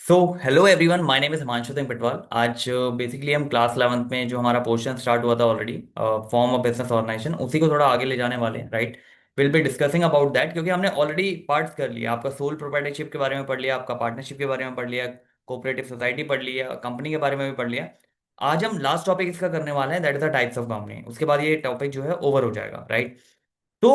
So hello everyone, my name is Himanshu Singh Patwal. आज basically हम class 11th में जो हमारा पोर्शन स्टार्ट हुआ था already, form of business organisation, उसी को थोड़ा आगे ले जाने वाले हैं, right. Will be discussing about that, क्योंकि हमने ऑलरेडी पार्ट्स कर लिया। आपका सोल प्रोप्राइटरशिप के बारे में पढ़ लिया, आपका पार्टनरशिप के बारे में पढ़ लिया, कोऑपरेटिव सोसाइटी पढ़ लिया, कंपनी के बारे में भी पढ़ लिया। आज हम लास्ट टॉपिक इसका करने वाले हैं, that is the types of company. उसके बाद ये टॉपिक जो है ओवर हो जाएगा, राइट। तो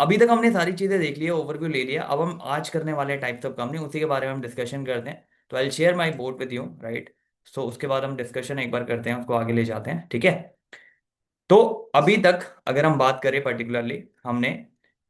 अभी तक हमने सारी चीजें देख ली है, ओवरव्यू ले लिया। अब हम आज करने वाले हैं टाइप्स ऑफ कंपनी, उसी के बारे में हम डिस्कशन करते हैं। तो I share my board with you, right. So उसके बाद हम डिस्कशन एक बार करते हैं, उसको आगे ले जाते हैं, ठीक है। तो अभी तक अगर हम बात करें पर्टिकुलरली, हमने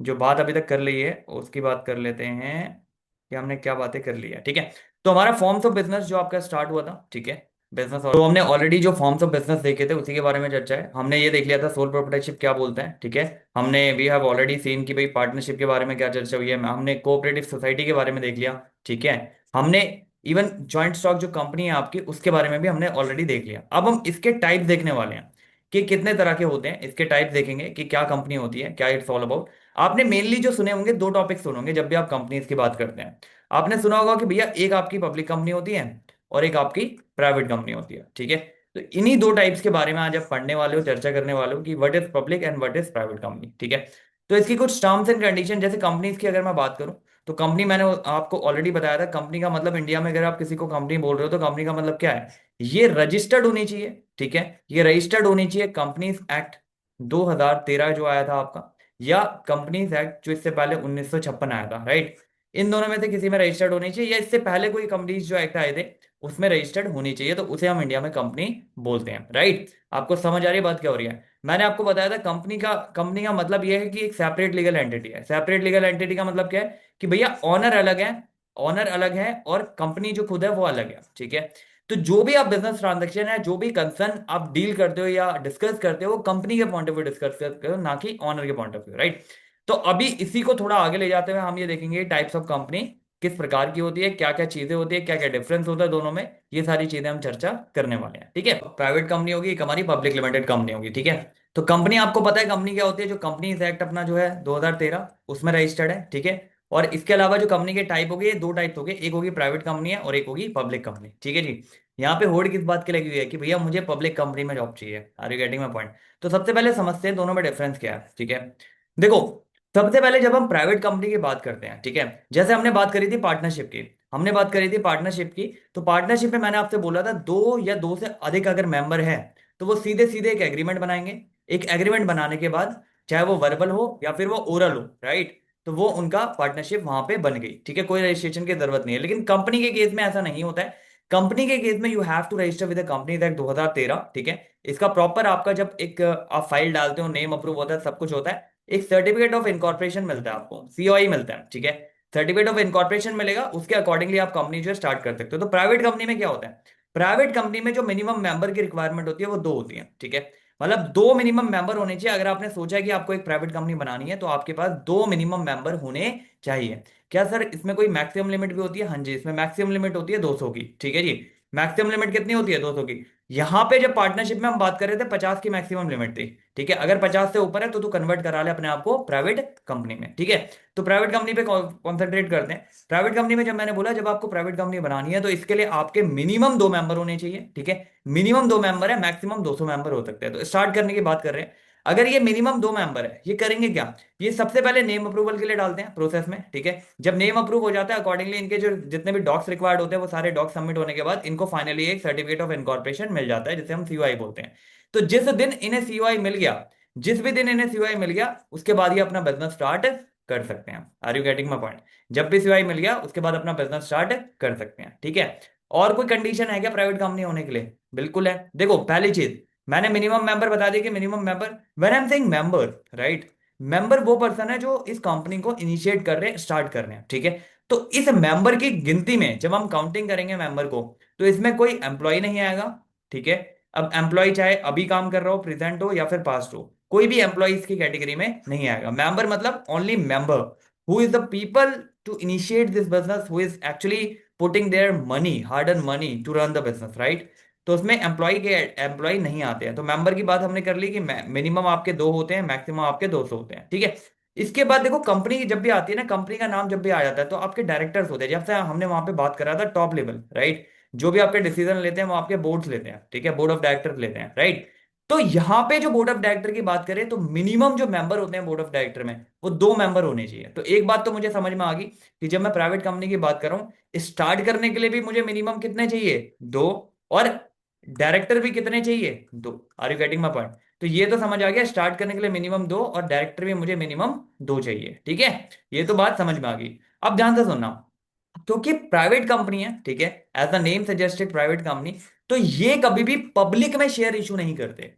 जो बात अभी तक कर ली है उसकी बात कर लेते हैं कि हमने क्या बातें कर ली है, ठीक है। तो हमारा फॉर्म्स ऑफ बिजनेस जो आपका स्टार्ट हुआ था, ठीक है, बिजनेस। तो हमने ऑलरेडी जो फॉर्म्स ऑफ बिजनेस देखे थे उसी के बारे में चर्चा है। हमने ये देख लिया था सोल प्रोप्राइटरशिप क्या बोलते हैं, ठीक है। हमने वी हैव ऑलरेडी सीन कि भाई पार्टनरशिप के बारे में क्या चर्चा हुई है। हमने कोऑपरेटिव सोसाइटी के बारे में देख लिया, ठीक है। हमने इवन जॉइंट स्टॉक जो कंपनी है आपकी, उसके बारे में भी हमने ऑलरेडी देख लिया। अब हम इसके टाइप देखने वाले हैं कि कितने तरह के होते हैं। इसके टाइप देखेंगे कि क्या कंपनी होती है, क्या इट्स ऑल अबाउट। आपने मेनली जो सुने होंगे, दो टॉपिक सुने होंगे जब भी आप कंपनीज की बात करते हैं। आपने सुना होगा कि भैया एक आपकी पब्लिक कंपनी होती है और एक आपकी प्राइवेट कंपनी होती है, ठीक है। तो इन्हीं दो टाइप्स के बारे में आज आप पढ़ने वाले हो, चर्चा करने वाले हो कि what is public and what is private company, ठीक है। तो इसकी कुछ टर्म्स एंड कंडीशन, जैसे कंपनीज की अगर मैं बात करूं, तो कंपनी मैंने आपको ऑलरेडी बताया था। कंपनी का मतलब इंडिया में अगर आप किसी को कंपनी बोल रहे हो तो कंपनी का मतलब क्या है, ये रजिस्टर्ड होनी चाहिए, ठीक है। ये रजिस्टर्ड होनी चाहिए। कंपनीज एक्ट 2013 जो आया था आपका, या कंपनीज एक्ट जो इससे पहले 1956 आया था, राइट। इन दोनों में से किसी में रजिस्टर्ड होनी चाहिए, या इससे पहले कोई कंपनीज जो एक्ट आए थे उसमें रजिस्टर्ड होनी चाहिए, तो उसे हम इंडिया में कंपनी बोलते हैं, राइट। आपको समझ आ रही है बात क्या हो रही है। मैंने आपको बताया था कंपनी का मतलब यह है कि एक सेपरेट लीगल एंटिटी है। सेपरेट लीगल एंटिटी का मतलब क्या है कि भैया ऑनर अलग है, ऑनर अलग है और कंपनी जो खुद है वो अलग है, ठीक है। तो जो भी आप बिजनेस ट्रांजेक्शन है, जो भी कंसर्न आप डील करते हो या डिस्कस करते हो, वो कंपनी के पॉइंट ऑफ व्यू डिस्कस करते हो, ना कि ऑनर के पॉइंट ऑफ व्यू, राइट। तो अभी इसी को थोड़ा आगे ले जाते हुए हम ये देखेंगे टाइप्स ऑफ कंपनी किस प्रकार की होती है, क्या क्या चीजें होती है, क्या क्या डिफरेंस होता है दोनों में। ये सारी चीजें हम चर्चा करने वाले हैं, ठीक है। प्राइवेट कंपनी होगी, एक हमारी पब्लिक लिमिटेड कंपनी होगी, ठीक है। तो कंपनी आपको पता है कंपनी क्या होती है, जो कंपनीज एक्ट अपना जो है 2013 उसमें रजिस्टर्ड है, ठीक है। और इसके अलावा जो कंपनी के टाइप हो गए, दो टाइप हो गए, एक होगी प्राइवेट कंपनी है और एक होगी पब्लिक कंपनी, ठीक है जी। यहाँ पे होड़ किस बात की लगी हुई है कि भैया मुझे पब्लिक कंपनी में जॉब चाहिए। Are you getting my point. तो सबसे पहले समझते हैं दोनों में डिफरेंस क्या है, ठीक है। देखो, सबसे पहले जब हम प्राइवेट कंपनी की बात करते हैं, ठीक है, जैसे हमने बात करी थी पार्टनरशिप की, हमने बात करी थी पार्टनरशिप की। तो पार्टनरशिप में मैंने आपसे बोला था दो या दो से अधिक अगर मेंबर है तो वो सीधे सीधे एक एग्रीमेंट बनाएंगे। एक एग्रीमेंट बनाने के बाद, चाहे वो वर्बल हो या फिर वो ओरल हो, राइट, तो वो उनका पार्टनरशिप वहां पे बन गई, ठीक है। कोई रजिस्ट्रेशन की जरूरत नहीं है। लेकिन कंपनी के केस में ऐसा नहीं होता है। कंपनी के केस में you have to register with the companies act 2013, ठीक है। इसका प्रॉपर आपका जब एक आप फाइल डालते हो, नेम अप्रूव होता है, सब कुछ होता है, एक सर्टिफिकेट ऑफ इनकॉर्पोरेशन मिलता है आपको, सीओआई मिलता है, ठीक है। सर्टिफिकेट ऑफ इनकॉर्पोरेशन मिलेगा, उसके अकॉर्डिंगली आप कंपनी जो है स्टार्ट कर सकते हो। तो प्राइवेट कंपनी में क्या होता है, प्राइवेट कंपनी में जो मिनिमम मेंबर की रिक्वायरमेंट होती है वो दो होती है, ठीक है। मतलब दो मिनिमम मेंबर होने चाहिए। अगर आपने सोचा है कि आपको एक प्राइवेट कंपनी बनानी है तो आपके पास दो मिनिमम मेंबर होने चाहिए। क्या सर इसमें कोई मैक्सिमम लिमिट भी होती है? हाँ जी, इसमें मैक्सिमम लिमिट होती है 200 की, ठीक है जी। मैक्सिमम लिमिट कितनी होती है? 200 की। यहाँ पे जब पार्टनरशिप में हम बात कर रहे थे 50 की मैक्सिमम लिमिट थी, ठीक है। अगर 50 से ऊपर है तो तू कन्वर्ट करा ले अपने आप को प्राइवेट कंपनी में, ठीक है। तो प्राइवेट कंपनी पे कॉन्सेंट्रेट करते हैं। प्राइवेट कंपनी में जब मैंने बोला जब आपको प्राइवेट कंपनी बनानी है तो इसके लिए आपके मिनिमम दो मेंबर होने चाहिए, ठीक है। मिनिमम दो मेंबर है, मैक्सिमम 200 मेंबर हो सकते हैं। तो स्टार्ट करने की बात कर रहे हैं। अगर ये मिनिमम दो मेंबर है, ये करेंगे क्या, ये सबसे पहले नेम अप्रूवल के लिए डालते हैं प्रोसेस में, ठीक है। जब नेम अप्रूव हो जाता है, अकॉर्डिंगली इनके जो जितने भी डॉक्स रिक्वायर्ड होते हैं वो सारे डॉक्स सबमिट होने के बाद इनको फाइनली एक सर्टिफिकेट ऑफ इनकॉर्पोरेशन मिल जाता है, जिसे हम सीओआई बोलते हैं। तो जिस दिन इन्हें सीओआई मिल गया, जिस भी दिन इन्हें सीओआई मिल गया, उसके बाद ये अपना बिजनेस स्टार्ट कर सकते हैं। Are you getting my point. जब भी सीओआई मिल गया उसके बाद अपना बिजनेस स्टार्ट कर सकते हैं, ठीक है। और कोई कंडीशन है क्या प्राइवेट कंपनी होने के लिए? बिल्कुल है। देखो, पहली चीज मैंने मिनिमम मेंबर बता दी कि minimum member, when I am saying member, right, member वो पर्सन है जो इस कंपनी को इनिशिएट कर रहे हैं, स्टार्ट कर रहे हैं, ठीक है। तो इस मेंबर की गिनती में जब हम काउंटिंग करेंगे मेंबर को, तो इसमें कोई एम्प्लॉय नहीं आएगा, ठीक है। अब एम्प्लॉय चाहे अभी काम कर रहा हो, प्रेजेंट हो या फिर पास्ट हो, कोई भी एम्प्लॉय इसकी कैटेगरी में नहीं आएगा। मेंबर मतलब only member who is the people to initiate this business, who is actually putting their money, hard earn money to run the business, right. तो उसमें एम्प्लॉय नहीं आते हैं। तो मेंबर की बात हमने कर ली कि मिनिमम आपके दो होते हैं, मैक्सिमम आपके 200 होते हैं, ठीक है। इसके बाद देखो कंपनी जब भी आती है ना, कंपनी का नाम जब भी आ जाता है तो आपके डायरेक्टर्स होते हैं, जैसे हमने वहां पे बात करा था टॉप लेवल, राइट। जो भी आपके डिसीजन लेते हैं वो आपके बोर्ड्स लेते हैं, ठीक है, बोर्ड ऑफ डायरेक्टर्स लेते हैं, राइट। तो यहाँ पे जो बोर्ड ऑफ डायरेक्टर की बात करें तो मिनिमम जो मेंबर होते हैं बोर्ड ऑफ डायरेक्टर में, वो 2 मेंबर होने चाहिए। तो एक बात तो मुझे समझ में आ गई कि जब मैं प्राइवेट कंपनी की बात कर रहा हूँ, स्टार्ट करने के लिए भी मुझे मिनिमम कितने चाहिए, 2। और डायरेक्टर भी कितने चाहिए, 2। Are you getting my point? तो ये तो समझ आ गया, स्टार्ट करने के लिए मिनिमम 2 और डायरेक्टर भी मुझे मिनिमम 2 चाहिए, ठीक है। ये तो बात समझ में आ गई। अब ध्यान से सुनना, क्योंकि प्राइवेट कंपनी है, ठीक है, as the name suggested private company, तो ये कभी भी पब्लिक में शेयर इशू नहीं करते।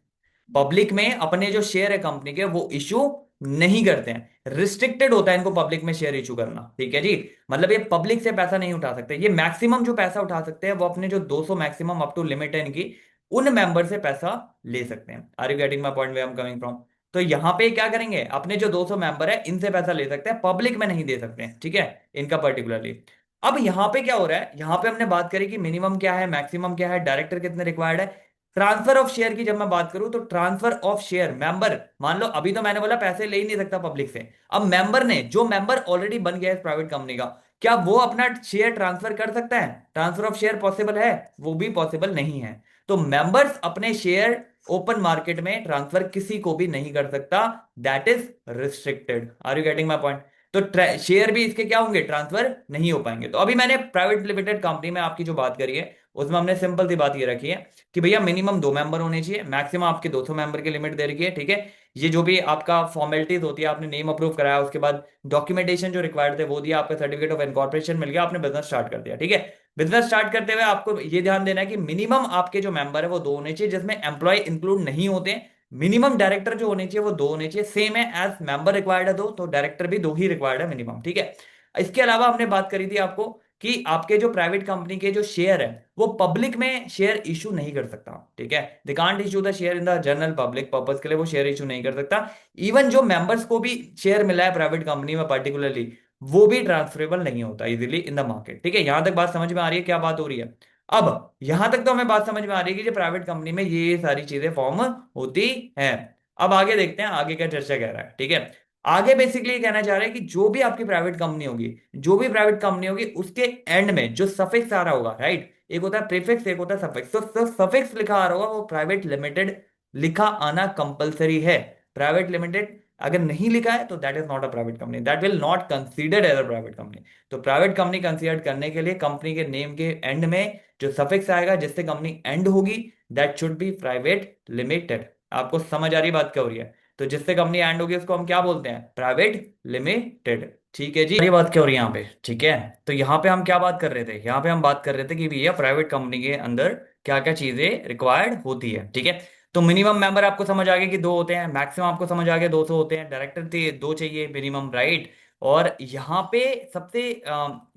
पब्लिक में अपने जो शेयर है कंपनी के वो इशू नहीं करते हैं, रिस्ट्रिक्टेड होता है इनको पब्लिक में शेयर इशू करना, ठीक है जी। मतलब ये पब्लिक से पैसा नहीं उठा सकते, ये मैक्सिमम जो पैसा उठा सकते हैं वो अपने जो 200 मैक्सिमम अप टू लिमिट है इनकी, उन मेंबर से पैसा ले सकते हैं। Are you getting my point way I am coming from? तो यहाँ पे क्या करेंगे, अपने जो 200 मेंबर है इनसे पैसा ले सकते हैं, पब्लिक में नहीं दे सकते हैं, ठीक है, इनका पर्टिकुलरली। अब यहाँ पे क्या हो रहा है, यहाँ पे हमने बात करी कि मिनिमम क्या है, मैक्सिमम क्या है, डायरेक्टर कितने रिक्वायर्ड है। ट्रांसफर ऑफ शेयर की जब मैं बात करूं तो ट्रांसफर ऑफ शेयर मेंबर, मान लो अभी तो मैंने बोला पैसे ले ही नहीं सकता पब्लिक से, अब मेंबर ने, जो मेंबर ऑलरेडी बन गया है प्राइवेट कंपनी का, क्या वो अपना शेयर ट्रांसफर कर सकता है? ट्रांसफर ऑफ शेयर पॉसिबल है? वो भी पॉसिबल नहीं है। तो मेंबर्स अपने शेयर ओपन मार्केट में ट्रांसफर किसी को भी नहीं कर सकता, that is restricted. Are you getting my point? तो शेयर भी इसके क्या होंगे, ट्रांसफर नहीं हो पाएंगे। तो अभी मैंने प्राइवेट लिमिटेड कंपनी में आपकी जो बात करी है उसमें हमने सिंपल सी बात ये रखी है कि भैया मिनिमम 2 मेंबर होने चाहिए, मैक्सिमम आपके 200 मेंबर की लिमिट दे रखी है, ठीक है। ये जो भी आपका फॉर्मेलिटीज होती है, आपने नेम अप्रूव कराया, उसके बाद डॉक्यूमेंटेशन जो रिक्वायर्ड थे वो दिया, आपका सर्टिफिकेट ऑफ इनकॉर्पोरेशन मिल गया, आपने बिजनेस स्टार्ट कर दिया, ठीक है। बिजनेस स्टार्ट करते हुए आपको ये ध्यान देना है कि मिनिमम आपके जो मेंबर है वो 2 होने चाहिए, जिसमें एम्प्लॉय इंक्लूड नहीं होते। मिनिमम डायरेक्टर जो होने चाहिए वो 2 होने चाहिए, सेम है एज मेंबर रिक्वायर्ड है 2, तो डायरेक्टर भी 2 ही रिक्वायर्ड है मिनिमम, ठीक है। इसके अलावा हमने बात करी थी आपको कि आपके जो प्राइवेट कंपनी के जो शेयर है वो पब्लिक में शेयर इशू नहीं कर सकता, ठीक है। They can't issue the share in the general public purpose, के लिए वो शेयर इशू नहीं कर सकता। इवन जो मेंबर्स को भी शेयर मिला है प्राइवेट कंपनी में पर्टिकुलरली, वो भी ट्रांसफरेबल नहीं होता इजीली इन द मार्केट, ठीक है। यहां तक बात समझ में आ रही है, क्या बात हो रही है? अब यहां तक तो हमें बात समझ में आ रही है कि जो प्राइवेट कंपनी में ये सारी चीजें फॉर्म होती है। अब आगे देखते हैं आगे क्या चर्चा कह रहा है, ठीक है। आगे बेसिकली कहना चाह रहे हैं कि जो भी आपकी प्राइवेट कंपनी होगी, जो भी प्राइवेट कंपनी होगी उसके एंड में जो सफिक्स आ रहा होगा, राइट, एक होता है प्रीफिक्स, एक होता है सफिक्स। तो सफिक्स लिखा आ रहा होगा वो प्राइवेट लिमिटेड लिखा आना कंपलसरी है। प्राइवेट लिमिटेड अगर नहीं लिखा है तो that is not a private company, that will not considered as a private company. तो प्राइवेट कंपनी कंसीडर करने के लिए कंपनी के नेम के एंड में जो सफिक्स आएगा जिससे कंपनी एंड होगी, that should be private limited. आपको समझ आ रही बात क्या हो रही है? तो जिससे कंपनी एंड होगी उसको हम क्या बोलते हैं, प्राइवेट लिमिटेड, ठीक है जी। ये बात क्या हो रही है यहाँ पे, ठीक है। तो यहाँ पे हम क्या बात कर रहे थे, यहाँ पे हम बात कर रहे थे कि भैया प्राइवेट कंपनी के अंदर क्या क्या चीजें रिक्वायर्ड होती है, ठीक है। तो मिनिमम मेंबर आपको समझ आ गया कि 2 होते हैं, मैक्सिमम आपको समझ आ गया 200 होते हैं, डायरेक्टर थे 2 चाहिए मिनिमम, राइट। और यहाँ पे सबसे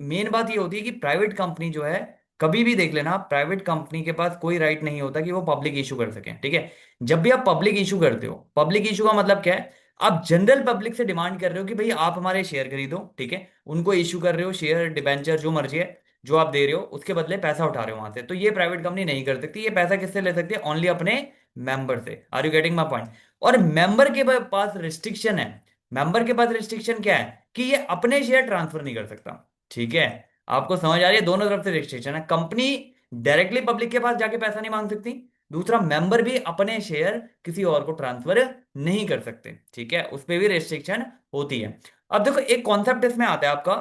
मेन बात ये होती है कि प्राइवेट कंपनी जो है, कभी भी देख लेना, प्राइवेट कंपनी के पास कोई राइट नहीं होता कि वो पब्लिक इशू कर सके, ठीक है। जब भी आप पब्लिक इशू करते हो, पब्लिक इशू का मतलब क्या है, आप जनरल पब्लिक से डिमांड कर रहे हो कि भाई आप हमारे शेयर खरीदो, ठीक है, उनको इशू कर रहे हो शेयर डिबेंचर जो मर्जी है, जो आप दे रहे हो उसके बदले पैसा उठा रहे हो वहां से, तो ये प्राइवेट कंपनी नहीं कर सकती। ये पैसा किससे ले सकती है, ओनली अपने मेंबर से। Are you getting my point? और मेंबर के पास रिस्ट्रिक्शन है, मेंबर के पास रिस्ट्रिक्शन क्या है कि ये अपने शेयर ट्रांसफर नहीं कर सकता, ठीक है। आपको समझ आ रही है, दोनों तरफ से रिस्ट्रिक्शन है। कंपनी डायरेक्टली पब्लिक के पास जाके पैसा नहीं मांग सकती, दूसरा मेंबर भी अपने शेयर किसी और को ट्रांसफर नहीं कर सकते, ठीक है, उस पर भी रेस्ट्रिक्शन होती है। अब देखो एक कॉन्सेप्ट इसमें आता है आपका,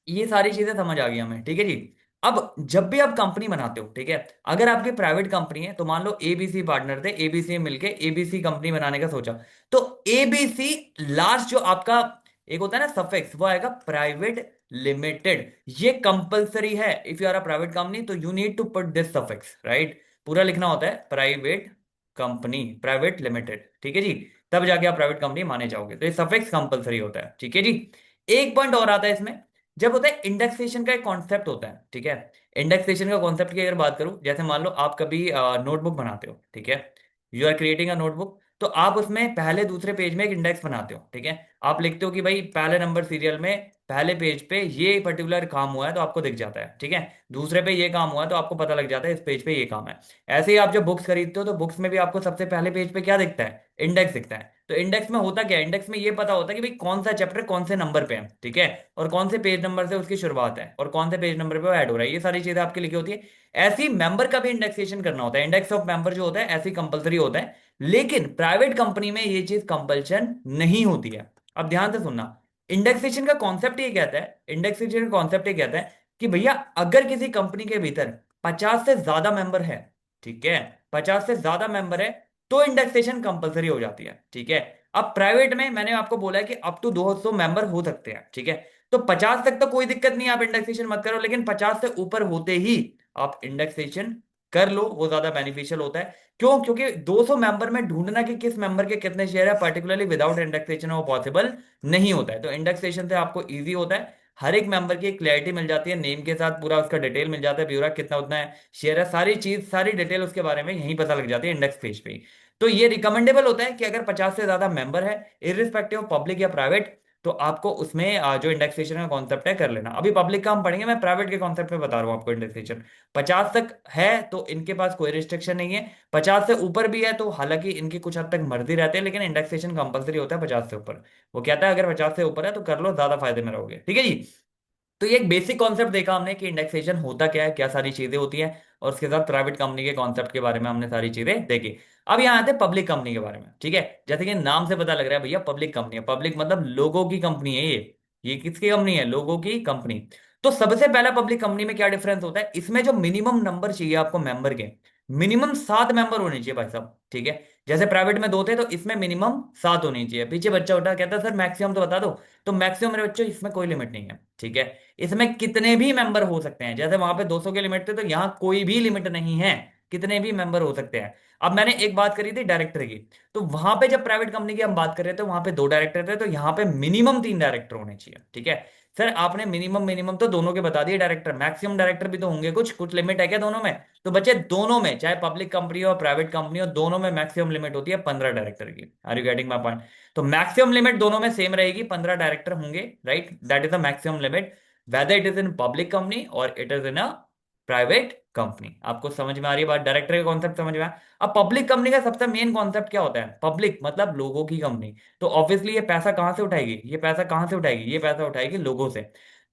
ये सारी चीजें समझ आ गई हमें, ठीक है जी। अब जब भी आप कंपनी बनाते हो, ठीक है, अगर आपकी प्राइवेट कंपनी है तो मान लो एबीसी पार्टनर थे, एबीसी मिलके एबीसी कंपनी बनाने का सोचा, तो एबीसी लास्ट जो आपका एक होता है ना सफिक्स, वो आएगा प्राइवेट लिमिटेड। ये कंपलसरी है, if you are a private company तो you need to put this suffix, right. पूरा लिखना होता है प्राइवेट कंपनी, प्राइवेट लिमिटेड, ठीक है जी, तब जाके आप प्राइवेट कंपनी माने जाओगे। तो ये सफिक्स कंपलसरी होता है, ठीक है जी। एक पॉइंट और आता है इसमें, जब होता है इंडेक्सेशन का एक कॉन्सेप्ट होता है, ठीक है। इंडेक्सेशन का कॉन्सेप्ट की अगर बात करूं, जैसे मान लो आप कभी नोटबुक बनाते हो, ठीक है, you are creating a notebook, तो आप उसमें पहले दूसरे पेज में एक इंडेक्स बनाते हो, ठीक है। आप लिखते हो कि भाई पहले नंबर सीरियल में पहले पेज पे ये पर्टिकुलर काम हुआ है तो आपको दिख जाता है, ठीक है। दूसरे पे ये काम हुआ है तो आपको पता लग जाता है इस पेज पे ये काम है। ऐसे ही आप जब बुक्स खरीदते हो तो बुक्स में भी आपको सबसे पहले पेज पे क्या दिखता है, इंडेक्स दिखता है। तो इंडेक्स में होता क्या है, इंडेक्स में ये पता होता है कि भाई कौन सा चैप्टर कौन से नंबर पे है, ठीक है, और कौन से पेज नंबर से उसकी शुरुआत है और कौन से पेज नंबर पे वो ऐड हो रहा है, ये सारी चीजें आपके लिखी होती है। ऐसी मेंबर का भी इंडेक्सेशन करना होता है, इंडेक्स ऑफ मेंबर जो होता है ऐसी कंपलसरी होता है। लेकिन प्राइवेट कंपनी में ये चीज कंपल्शन नहीं होती है। अब ध्यान से सुनना, इंडेक्सेशन का कॉन्सेप्ट ये कहता है, इंडेक्सेशन का कॉन्सेप्ट ये कहता है कि भैया अगर किसी कंपनी के भीतर 50 से ज्यादा मेंबर है, ठीक है, 50 से ज्यादा मेंबर है, तो इंडेक्सेशन कंपलसरी हो जाती है, ठीक है। अब प्राइवेट में मैंने आपको बोला है कि अप टू 200 मेंबर हो सकते हैं, ठीक है। तो 50 तक तो कोई दिक्कत नहीं है, आप इंडेक्सेशन मत करो, लेकिन 50 से ऊपर होते ही आप इंडेक्सेशन कर लो, वो ज्यादा बेनिफिशियल होता है। क्यों? क्योंकि 200 मेंबर में ढूंढना कि किस मेंबर के कितने शेयर है पर्टिकुलरली विदाउट इंडेक्सेशन वो पॉसिबल नहीं होता है। तो इंडेक्सेशन से आपको इजी होता है, हर एक मेंबर की क्लैरिटी मिल जाती है, नेम के साथ पूरा उसका डिटेल मिल जाता है, ब्यूरा कितना उतना है शेयर है, सारी चीज सारी डिटेल उसके बारे में यहीं पता लग जाती है इंडेक्स पेज पे ही। तो ये रिकमेंडेबल होता है कि अगर 50 से ज्यादा मेंबर है, इरिस्पेक्टिव ऑफ पब्लिक या प्राइवेट, तो आपको उसमें जो इंडेक्सेशन का कॉन्सेप्ट है कर लेना। अभी पब्लिक का हम पढ़ेंगे, मैं प्राइवेट के कॉन्सेप्ट में बता रहा हूँ आपको। इंडेक्सेशन 50 तक है तो इनके पास कोई रिस्ट्रिक्शन नहीं है, 50 से ऊपर भी है तो हालांकि इनकी कुछ हद तक मर्जी रहते हैं, लेकिन इंडेक्सेशन कंपलसरी होता है 50 से ऊपर। वो कहता है अगर 50 से ऊपर है तो कर लो, ज्यादा फायदे में रहोगे, ठीक है जी। तो ये एक बेसिक कॉन्सेप्ट देखा हमने कि इंडेक्सेशन होता क्या है, क्या सारी चीजें होती हैं, और उसके साथ प्राइवेट कंपनी के कॉन्सेप्ट के बारे में हमने सारी चीजें देखी। अब यहाँ आते हैं पब्लिक कंपनी के बारे में, ठीक है। जैसे कि नाम से पता लग रहा है भैया पब्लिक कंपनी है, पब्लिक मतलब लोगों की कंपनी है ये किसकी कंपनी है, लोगों की कंपनी। तो सबसे पहला पब्लिक कंपनी में क्या डिफरेंस होता है, इसमें जो मिनिमम नंबर चाहिए आपको मेंबर के, मिनिमम 7 मेंबर होने चाहिए भाई साहब, ठीक है। जैसे प्राइवेट में 2 थे तो इसमें मिनिमम 7 होनी चाहिए। पीछे बच्चा उठा कहता है सर मैक्सिमम तो बता दो। तो मैक्सिमम मेरे बच्चों इसमें कोई लिमिट नहीं है, ठीक है। इसमें कितने भी मेंबर हो सकते हैं, जैसे वहां पे 200 के लिमिट थे तो यहाँ कोई भी लिमिट नहीं है, कितने भी मेंबर हो सकते हैं। अब मैंने एक बात करी थी डायरेक्टर की, तो वहां पे जब प्राइवेट कंपनी की हम बात कर रहे थे वहां पे 2 डायरेक्टर थे, तो यहाँ पे मिनिमम 3 डायरेक्टर होने चाहिए, ठीक है। सर आपने मिनिमम मिनिमम तो दोनों के बता दिए डायरेक्टर, मैक्सिमम डायरेक्टर भी तो होंगे, कुछ कुछ लिमिट है क्या दोनों में? तो बच्चे दोनों में, चाहे पब्लिक कंपनी हो प्राइवेट कंपनी हो, दोनों में मैक्सिमम लिमिट होती है 15 डायरेक्टर की। Are you getting my point? तो मैक्सिमम लिमिट दोनों में सेम रहेगी, 15 डायरेक्टर होंगे, right, that is the maximum limit, whether it is in public company और it is in a private company. आपको समझ में आ रही है बात, डायरेक्टर का कॉन्सेप्ट समझ में आया? अब पब्लिक कंपनी का सबसे मेन कॉन्सेप्ट क्या होता है, पब्लिक मतलब लोगों की कंपनी। तो ऑब्वियसली ये पैसा कहां से उठाएगी, ये पैसा कहां से उठाएगी, ये पैसा उठाएगी लोगों से।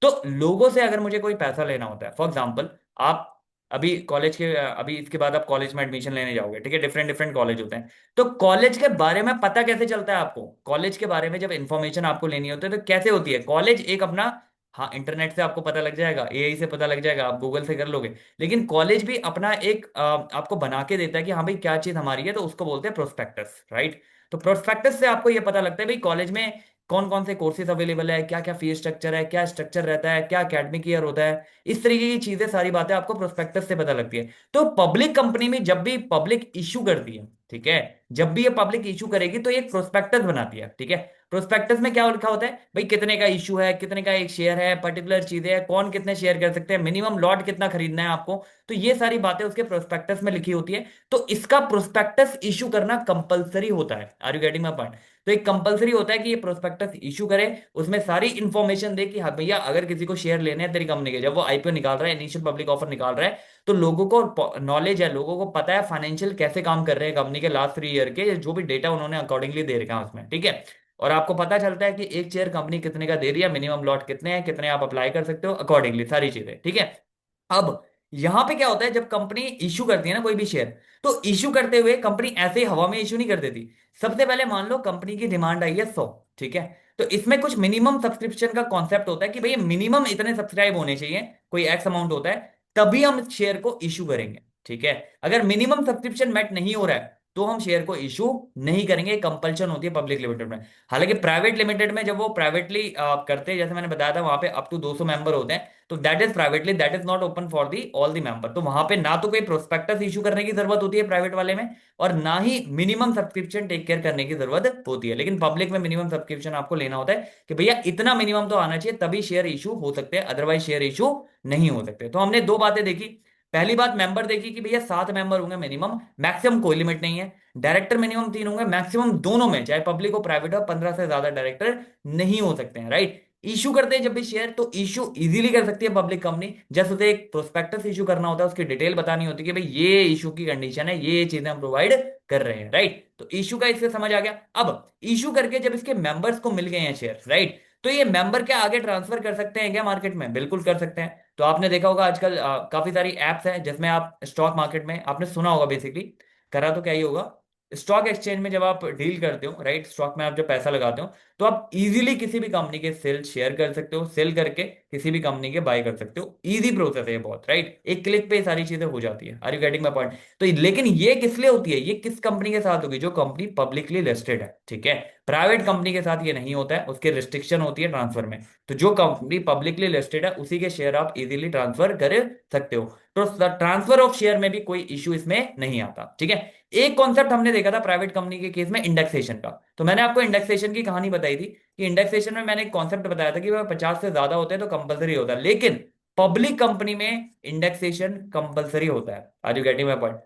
तो लोगों से अगर मुझे कोई पैसा लेना होता है, फॉर एग्जाम्पल आप अभी कॉलेज के, अभी इसके बाद आप कॉलेज में एडमिशन लेने जाओगे, ठीक है, डिफरेंट डिफरेंट कॉलेज होते हैं। तो कॉलेज के बारे में पता कैसे चलता है आपको, कॉलेज के बारे में जब इंफॉर्मेशन आपको लेनी होती है तो कैसे होती है, कॉलेज एक अपना, हाँ इंटरनेट से आपको पता लग जाएगा, एआई से पता लग जाएगा, आप गूगल से कर लोगे, लेकिन कॉलेज भी अपना एक आपको बना के देता है कि हाँ भाई क्या चीज हमारी है, तो उसको बोलते हैं प्रोस्पेक्टस, राइट। तो प्रोस्पेक्टस से आपको ये पता लगता है भाई कॉलेज में कौन कौन से कोर्सेज अवेलेबल है, क्या क्या फीस स्ट्रक्चर है, क्या स्ट्रक्चर रहता है, क्या एकेडमिक ईयर होता है, इस तरीके की चीजें सारी बातें आपको प्रोस्पेक्टस से पता लगती है। तो पब्लिक कंपनी में जब भी पब्लिक इशू करती है, ठीक है, जब भी ये पब्लिक इशू करेगी तो ये एक प्रोस्पेक्टस बनाती है, ठीक है। प्रोस्पेक्टस में क्या लिखा होता है भाई, कितने का इशू है, कितने का एक शेयर है, पर्टिकुलर चीजें है, कौन कितने शेयर कर सकते हैं, मिनिमम लॉट कितना खरीदना है आपको, तो ये सारी बातें उसके प्रोस्पेक्टस में लिखी होती है। तो इसका प्रोस्पेक्टस इशू करना कंपलसरी होता है। Are you getting my point? तो एक कंपलसरी होता है कि ये प्रोस्पेक्टस इशू करे, उसमें सारी इंफॉर्मेशन दे कि हाँ भैया अगर किसी को शेयर लेने हैं तेरी कंपनी के, जब वो आईपीओ निकाल रहा है, इनिशियल पब्लिक ऑफर निकाल रहा है, तो लोगों को नॉलेज है, लोगों को पता है फाइनेंशियल कैसे काम कर रहे हैं कंपनी के लास्ट 3 ईयर के, जो भी डेटा उन्होंने अकॉर्डिंगली दे रखा है उसमें, ठीक है। और आपको पता चलता है कि एक शेयर कंपनी कितने का दे रही है, मिनिमम लॉट कितने हैं, कितने आप अप्लाई कर सकते हो, अकॉर्डिंगली सारी चीजें, ठीक है। अब यहां पे क्या होता है, जब कंपनी इशू करती है ना कोई भी शेयर, तो इशू करते हुए कंपनी ऐसे ही हवा में इशू नहीं कर देती। सबसे पहले मान लो कंपनी की डिमांड आई है 100, ठीक है। तो इसमें कुछ मिनिमम सब्सक्रिप्शन का कॉन्सेप्ट होता है कि भैया मिनिमम इतने सब्सक्राइब होने चाहिए, कोई एक्स अमाउंट होता है, तभी हम शेयर को इशू करेंगे, ठीक है। अगर मिनिमम सब्सक्रिप्शन मेट नहीं हो रहा है तो हम शेयर को इशू नहीं करेंगे, कंपल्शन होती है पब्लिक लिमिटेड में। हालांकि प्राइवेट लिमिटेड में जब वो प्राइवेटली करते हैं, जैसे मैंने बताया था वहां पे अप टू 200 मेंबर होते हैं, तो that is privately, that is not open for the all the member. तो वहां पे ना तो कोई प्रोस्पेक्टस इशू करने की जरूरत होती है प्राइवेट वाले में, और ना ही मिनिमम सब्सक्रिप्शन टेक केयर करने की जरूरत होती है। लेकिन पब्लिक में मिनिमम सब्सक्रिप्शन आपको लेना होता है कि भैया इतना मिनिमम तो आना चाहिए, तभी शेयर इशू हो सकते हैं, अदरवाइज शेयर इशू नहीं हो सकते। तो हमने 2 बातें देखी। पहली बात मेंबर देखी कि भैया 7 मेंबर होंगे मिनिमम, मैक्सिमम कोई लिमिट नहीं है। डायरेक्टर मिनिमम 3 होंगे, मैक्सिमम दोनों में चाहे पब्लिक हो प्राइवेट हो 15 से ज्यादा डायरेक्टर नहीं हो सकते हैं, राइट। इशू करते हैं जब भी शेयर, तो इशू इजीली कर सकती है पब्लिक कंपनी। जैसे उसे एक प्रोस्पेक्टस इशू करना होता है, उसकी डिटेल बतानी होती है कि भाई ये इशू की कंडीशन है, ये चीजें हम प्रोवाइड कर रहे हैं, राइट। तो इशू का इससे समझ आ गया। अब इशू करके जब इसके मेंबर्स को मिल गए हैं शेयर, राइट, तो ये मेंबर क्या आगे ट्रांसफर कर सकते हैं क्या मार्केट में? बिल्कुल कर सकते हैं। तो आपने देखा होगा आजकल काफी सारी एप्स हैं जिसमें आप स्टॉक मार्केट में, आपने सुना होगा बेसिकली, करा तो क्या ही होगा, स्टॉक एक्सचेंज में जब आप डील करते हो, राइट, स्टॉक में आप जब पैसा लगाते हो, तो आप इजीली किसी भी कंपनी के सेल शेयर कर सकते हो, सेल करके किसी भी कंपनी के बाय कर सकते हो। इजी प्रोसेस है ये बहुत, राइट, एक क्लिक पे ये सारी चीजें हो जाती है। Are you getting my point? तो लेकिन ये किस लिए होती है, ये किस कंपनी के साथ होगी? जो कंपनी पब्लिकली लिस्टेड है, ठीक है। प्राइवेट कंपनी के साथ ये नहीं होता है, उसके रिस्ट्रिक्शन होती है ट्रांसफर में। तो जो कंपनी पब्लिकली लिस्टेड है उसी के शेयर आप इजीली ट्रांसफर कर सकते हो। तो ट्रांसफर ऑफ शेयर में भी कोई इश्यू इसमें नहीं आता, ठीक है। एक कॉन्सेप्ट हमने देखा था प्राइवेट कंपनी के केस में, इंडेक्सेशन का। तो मैंने आपको इंडेक्सेशन की कहानी बताई थी कि इंडेक्सेशन में मैंने एक कॉन्सेप्ट बताया था कि वह 50 से ज्यादा होते हैं तो कंपलसरी होता है, लेकिन पब्लिक कंपनी में इंडेक्सेशन कंपलसरी होता है। Are you getting my point?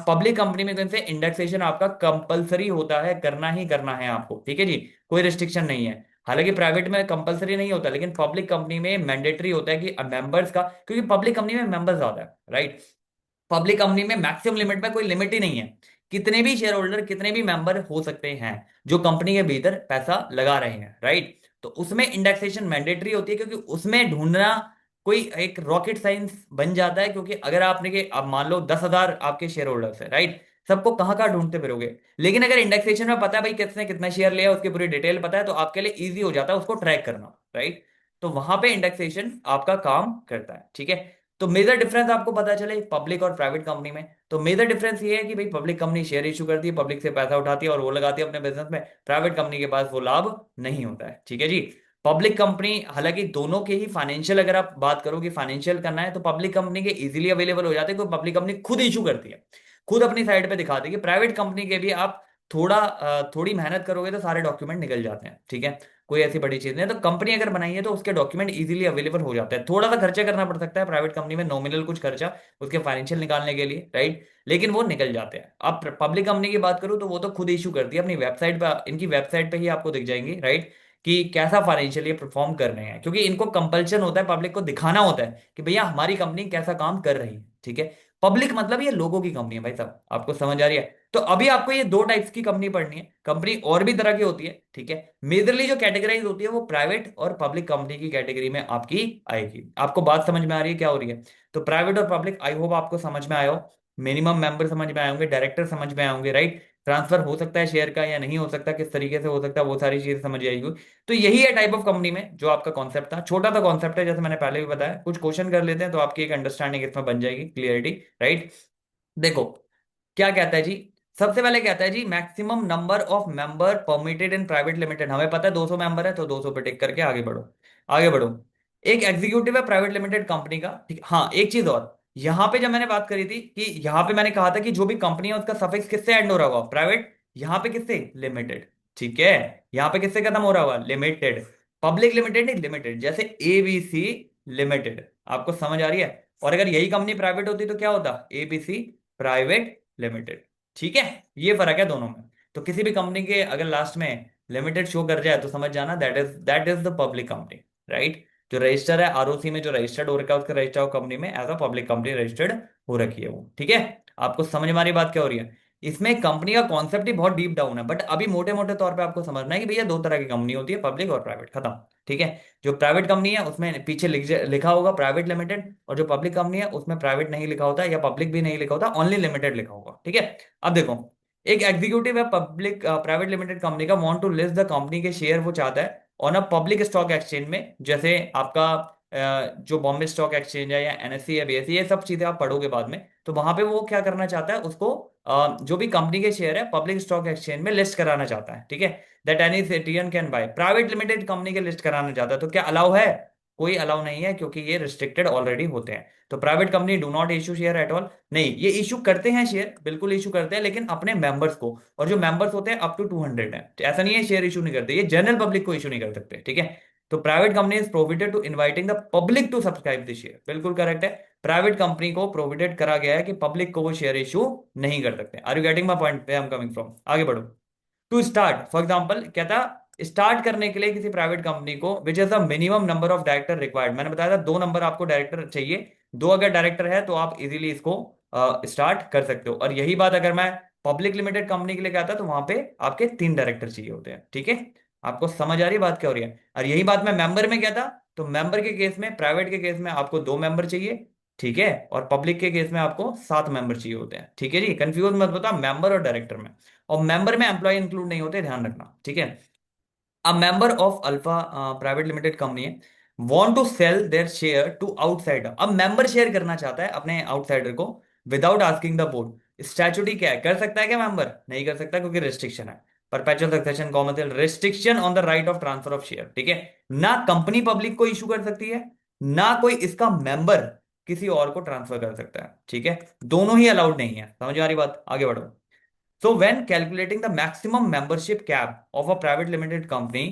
Public company में से इंडेक्सेशन आपका कंपलसरी होता है, करना ही करना है आपको, ठीक है जी। कोई रिस्ट्रिक्शन नहीं है। हालांकि प्राइवेट में कंपलसरी नहीं होता, लेकिन पब्लिक कंपनी में मैंडेटरी होता है कि मेंबर्स का, क्योंकि पब्लिक कंपनी में मेंबर्स ज्यादा है, राइट। पब्लिक कंपनी में मैक्सिमम लिमिट में कोई लिमिट ही नहीं है, कितने भी शेयर होल्डर, कितने भी मेंबर हो सकते हैं जो कंपनी के भीतर पैसा लगा रहे हैं, राइट। तो उसमें इंडेक्सेशन मैंडेटरी होती है, क्योंकि उसमें ढूंढना कोई एक रॉकेट साइंस बन जाता है। क्योंकि अगर आपने के अब मान लो 10,000 आपके शेयर होल्डर्स है, राइट, सबको कहाँ कहाँ ढूंढते फिरोगे? लेकिन अगर इंडेक्सेशन में पता है भाई किसने कितना शेयर लिया, उसकी पूरी डिटेल पता है, तो आपके लिए इजी हो जाता है उसको ट्रैक करना, राइट। तो वहां पे इंडेक्सेशन आपका काम करता है, ठीक है। तो मेजर डिफरेंस आपको पता चले पब्लिक और प्राइवेट कंपनी में। तो मेजर डिफरेंस ये है कि भाई पब्लिक कंपनी शेयर इशू करती है, पब्लिक से पैसा उठाती है और वो लगाती है अपने बिजनेस में। प्राइवेट कंपनी के पास वो लाभ नहीं होता है, ठीक है जी। पब्लिक कंपनी, हालांकि दोनों के ही फाइनेंशियल, अगर आप बात करो कि फाइनेंशियल करना है, तो पब्लिक कंपनी के इजीली अवेलेबल हो जाते हैं, क्योंकि पब्लिक कंपनी खुद इशू करती है, खुद अपनी साइड पे दिखाती है। प्राइवेट कंपनी के भी आप थोड़ी मेहनत करोगे तो सारे डॉक्यूमेंट निकल जाते हैं, ठीक है। कोई ऐसी बड़ी चीज नहीं है। तो कंपनी अगर बनाई है तो उसके डॉक्यूमेंट इजीली अवेलेबल हो जाते हैं। थोड़ा सा खर्चा करना पड़ सकता है प्राइवेट कंपनी में, नॉमिनल कुछ खर्चा उसके फाइनेंशियल निकालने के लिए, राइट, लेकिन वो निकल जाते हैं। अब पब्लिक कंपनी की बात करूँ तो वो तो खुद इशू करती है अपनी वेबसाइट पर, इनकी वेबसाइट पे ही आपको दिख जाएंगी, राइट, कि कैसा फाइनेंशियल ये परफॉर्म कर रहे हैं। क्योंकि इनको कंपल्शन होता है, पब्लिक को दिखाना होता है कि भैया हमारी कंपनी कैसा काम कर रही है, ठीक है। पब्लिक मतलब ये लोगों की कंपनी है भाई साहब, आपको समझ आ रही है? तो अभी आपको ये दो टाइप्स की कंपनी पढ़नी है। कंपनी और भी तरह की होती है, ठीक है। मेजरली जो कैटेगराइज होती है वो प्राइवेट और पब्लिक कंपनी की कैटेगरी में आपकी आएगी। आपको बात समझ में आ रही है क्या हो रही है? तो प्राइवेट और पब्लिक, आई होप आपको समझ में आया हो। मिनिमम मेंबर समझ में आए होंगे, डायरेक्टर समझ में आए होंगे, राइट। ट्रांसफर हो सकता है शेयर का या नहीं हो सकता, किस तरीके से हो सकता है, वो सारी चीजें समझ आएगी। तो यही है टाइप ऑफ कंपनी में जो आपका कॉन्सेप्ट था। छोटा सा कॉन्सेप्ट है, जैसे मैंने पहले भी बताया। कुछ क्वेश्चन कर लेते हैं तो आपकी एक अंडरस्टैंडिंग इसमें बन जाएगी, क्लियरिटी, राइट। देखो क्या कहता है जी। सबसे पहले कहता है जी maximum number of member permitted in private limited. हमें पता है 200 मेंबर है, तो 200 पे टिक करके आगे बढ़ो, आगे बढ़ो। एक एग्जीक्यूटिव है प्राइवेट लिमिटेड कंपनी का, ठीक। हाँ, एक चीज और, यहां पे जब मैंने बात करी थी कि यहां पे मैंने कहा था कि जो भी कंपनी है उसका सफिक्स किससे एंड हो रहा होगा? प्राइवेट। यहां पे किससे? लिमिटेड, ठीक है। यहां पे किससे खत्म हो रहा होगा? लिमिटेड। पब्लिक लिमिटेड नहीं, लिमिटेड, जैसे एबीसी लिमिटेड। आपको समझ आ रही है? और अगर यही कंपनी प्राइवेट होती तो क्या होता? एबीसी प्राइवेट लिमिटेड, ठीक है। ये फर्क है दोनों में। तो किसी भी कंपनी के अगर लास्ट में लिमिटेड शो कर जाए तो समझ जाना that is the public company, right. जो रजिस्टर है आरओसी में, जो रजिस्टर्ड हो रखा है, उसका रजिस्टर कंपनी में as a public company registered हो रखी है वो, ठीक है। आपको समझ में आ रही बात क्या हो रही है? इसमें कंपनी का कॉन्सेप्ट ही बहुत डीप डाउन है, बट अभी मोटे मोटे तौर पे आपको समझना है कि भैया दो तरह की कंपनी होती है, पब्लिक और प्राइवेट, खत्म, ठीक है। जो प्राइवेट कंपनी है उसमें पीछे लिखा होगा प्राइवेट लिमिटेड, और जो पब्लिक कंपनी है उसमें प्राइवेट नहीं लिखा होता या पब्लिक भी नहीं लिखा होता, ओनली लिमिटेड लिखा होगा, ठीक है। अब देखो, एक एग्जीक्यूटिव है पब्लिक प्राइवेट लिमिटेड कंपनी का, want to list the company के शेयर वो चाहता है on a public stock exchange में, जैसे आपका जो बॉम्बे स्टॉक एक्सचेंज है या एनएससी है, बीएसई, ये सब चीजें आप पढ़ोगे बाद में। तो वहां पे वो क्या करना चाहता है, उसको जो भी कंपनी के शेयर है पब्लिक स्टॉक एक्सचेंज में लिस्ट कराना चाहता है, ठीक है। That any citizen can buy. Private limited company के लिस्ट कराना चाहता है, तो क्या अलाउ है? कोई अलाउ नहीं है, क्योंकि ये रिस्ट्रिक्टेड ऑलरेडी होते हैं। तो private company do not issue share at all. नहीं, ये इशू करते हैं शेयर, बिल्कुल इशू करते हैं, लेकिन अपने मेंबर्स को। और जो मेंबर्स होते हैं अप टू 200 है, तो ऐसा नहीं है शेयर इशू नहीं करते, ये जनरल पब्लिक को इशू नहीं कर सकते, ठीक है। तो private company is prohibited to inviting the public to subscribe the share, बिल्कुल करेक्ट है। प्राइवेट कंपनी को प्रोहिबिटेड करा गया है कि पब्लिक को वो शेयर इशू नहीं कर सकते। Are you getting my point? I am coming from, आगे बढ़ो। टू स्टार्ट फॉर एग्जाम्पल क्या था, स्टार्ट करने के लिए किसी प्राइवेट कंपनी को, which is the minimum number of director required, मैंने बताया था 2 नंबर आपको डायरेक्टर चाहिए, 2 अगर डायरेक्टर है तो आप इजीली इसको स्टार्ट कर सकते हो। और यही बात अगर मैं पब्लिक लिमिटेड कंपनी के लिए कहता तो वहां पे आपके 3 डायरेक्टर चाहिए होते हैं, ठीक है। आपको समझ आ रही है बात क्या हो रही है? और यही बात मैं मेंबर में कहता, तो मेंबर के केस में, प्राइवेट के केस में आपको 2 मेंबर चाहिए, ठीक है, और पब्लिक के केस में आपको 7 मेंबर चाहिए होते हैं, ठीक है जी। कंफ्यूज मत बता मेंबर और डायरेक्टर में। और मेंबर में एम्प्लॉय इंक्लूड नहीं होते, ध्यान रखना, ठीक है। A member of Alpha private limited company want to sell their share to outsider। अब मेंबर शेयर करना चाहता है अपने आउटसाइडर को विदाउट आस्किंग द बोर्ड। स्टैट्यूटी क्या है, कर सकता है क्या मेंबर? नहीं कर सकता, क्योंकि रिस्ट्रिक्शन है। Perpetual succession commercial restriction on the right of transfer of share, ठीक है। ना कंपनी पब्लिक को इशू कर सकती है, ना कोई इसका मेंबर किसी और को ट्रांसफर कर सकता है, ठीक है। दोनों ही अलाउड नहीं है। समझ में आ रही बात? आगे बढ़ो। So when calculating the maximum membership cap of a private limited company,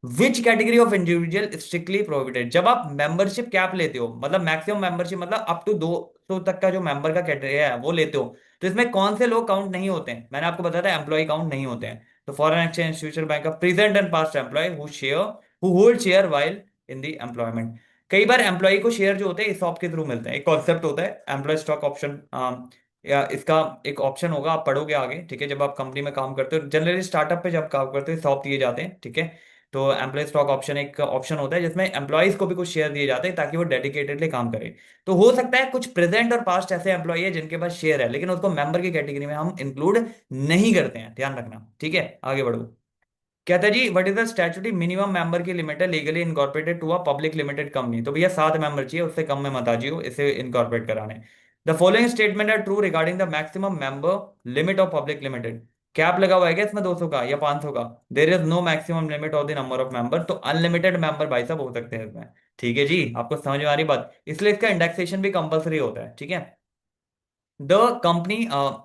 which category of individual is strictly prohibited? जब आप membership cap लेते हो, मतलब मैक्सिमम मेंबरशिप, मतलब अप टू 200 तक का जो मेंबर का कैटेगरी है वो लेते हो, तो इसमें कौन से लोग काउंट नहीं होते हैं? मैंने आपको बताया था एम्प्लॉय काउंट नहीं होते हैं। तो फॉरेन एक्सचेंज इंस्टीट्यूशन बैंक का present and past employ who hold share while in the employment. कई बार एम्प्लॉय को शेयर जो होते हैं ESOP के थ्रू मिलते हैं। एक कॉन्सेप्ट होता है एम्प्लॉय स्टॉक ऑप्शन, या इसका एक ऑप्शन होगा, आप पढ़ोगे आगे, ठीक है। जब आप कंपनी में काम करते हो, जनरली स्टार्टअप पे जब काम करते हो सॉप दिए जाते हैं, ठीक है। तो एम्प्लॉय स्टॉक ऑप्शन एक ऑप्शन होता है जिसमें एम्प्लॉयज को भी कुछ शेयर दिए जाते हैं ताकि वो डेडिकेटेडली काम करें। तो हो सकता है कुछ प्रेजेंट और पास्ट ऐसे एम्प्लॉय है जिनके पास शेयर है, लेकिन उसको मेंबर की कैटेगरी में हम इंक्लूड नहीं करते हैं, ध्यान रखना, ठीक है। आगे बढ़ो। कहता है जी what is the statutory minimum member की लिमिट है legally incorporated to a public limited company. तो भैया 7 मेंबर चाहिए, उससे कम में मत आ जियो इसे इनकॉर्पोरेट कराने। The following statement are true regarding the maximum member limit of public limited. Cap लगा हुआ है क्या इसमें 200 का या 500 का? There is no maximum limit of the number of member. तो अनलिमिटेड मेंबर भाई साहब हो सकते हैं इसमें, ठीक है जी। आपको समझ में आ रही बात? इसलिए इसका इंडेक्सेशन भी कंपलसरी होता है, ठीक है। The company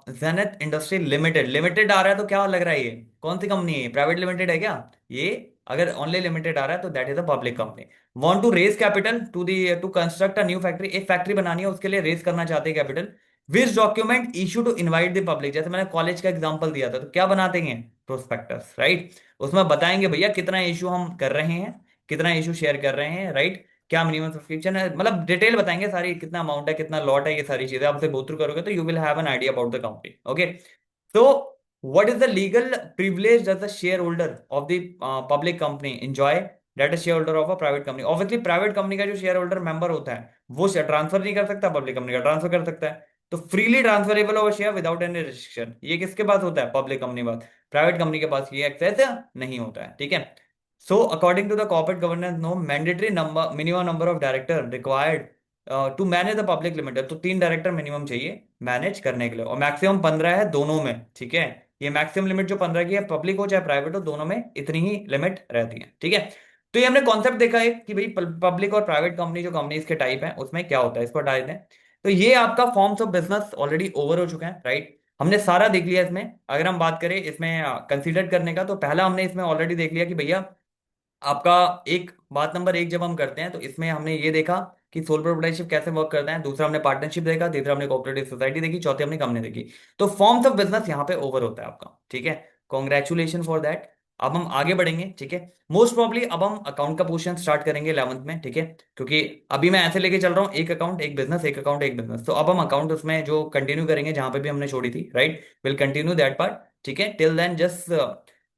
Zenith industry limited, limited आ रहा है तो क्या लग रहा है ये कौन सी कंपनी है? प्राइवेट लिमिटेड है क्या ये? अगर ओनली लिमिटेड आ रहा है तो that is a public company. Want to raise capital to construct a new factory, एक फैक्ट्री बनानी है उसके लिए रेज करना चाहते हैं capital. Which document issue to invite the public, जैसे मैंने कॉलेज का एग्जांपल दिया था, तो क्या बनाते हैं? Prospectus, right. उसमें बताएंगे भैया कितना इशू हम कर रहे हैं, कितना इशू शेयर कर रहे हैं, राइट। क्या मिनिमम सब्सक्रिप्शन है, मतलब डिटेल बताएंगे सारी, कितना अमाउंट है, कितना लॉट है, ये सारी चीजें आपसे गो थ्रू करोगे तो you will have an idea about the company, okay. So what is the legal privilege does the share holder of the public company enjoy that is share holder of a private company? Obviously private company का जो share holder member होता है वो share transfer नहीं कर सकता, public company का transfer कर सकता है। तो freely transferable of share without any restriction, ये किसके पास होता है? पब्लिक कंपनी पास। प्राइवेट कंपनी के पास ये एक्सेस नहीं होता है, ठीक है। So, according to the corporate governance, no mandatory number, minimum number of director required to manage the public limited। तो 3 डायरेक्टर मिनिमम चाहिए मैनेज करने के लिए, और मैक्सिमम 15 है दोनों में, ठीक है। ये मैक्सिमम लिमिट जो 15 की है, पब्लिक हो चाहे प्राइवेट हो, दोनों में इतनी ही लिमिट रहती है, ठीक है। तो ये हमने कॉन्सेप्ट देखा है कि भाई पब्लिक और प्राइवेट कंपनी जो कंपनीज के टाइप है उसमें क्या होता है, इसको हटा देते हैं। तो ये आपका forms of business already over हो चुका है, राइट। हमने सारा देख लिया इसमें। अगर हम बात करें इसमें कंसीडर करने का, तो पहला हमने इसमें ऑलरेडी देख लिया कि भैया आपका एक बात नंबर 1 जब हम करते हैं तो इसमें हमने ये देखा कि सोल प्रोप्राइटरशिप कैसे वर्क करता है। दूसरा हमने पार्टनरशिप देखा, तीसरा हमने कोऑपरेटिव सोसाइटी देखी, चौथी हमने कंपनी देखी। तो फॉर्म्स ऑफ बिजनेस यहाँ पे ओवर होता है आपका, ठीक है। Congratulation for that. अब हम आगे बढ़ेंगे, ठीक है। मोस्ट प्रॉब्ली अब हम अकाउंट का पोर्शन स्टार्ट करेंगे 11th में, ठीक है। क्योंकि अभी मैं ऐसे लेके चल रहा हूँ एक अकाउंट एक बिजनेस, एक अकाउंट एक बिजनेस। तो अब हम अकाउंट उसमें जो कंटिन्यू करेंगे जहां पे भी हमने छोड़ी थी, right. Will continue that part, ठीक है। Till then just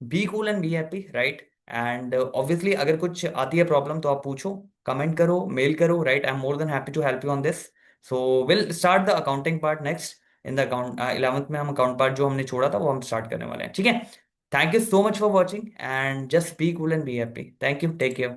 be cool and be happy, right. And obviously अगर कुछ आती है प्रॉब्लम तो आप पूछो, कमेंट करो, मेल करो, right. I am more than happy to help you on this. So will start the accounting part next in the account 11th में। हम अकाउंट पार्ट जो हमने छोड़ा था वो हम स्टार्ट करने वाले हैं, ठीक है। Thank you so much for watching and just be cool and be happy. Thank you, take care.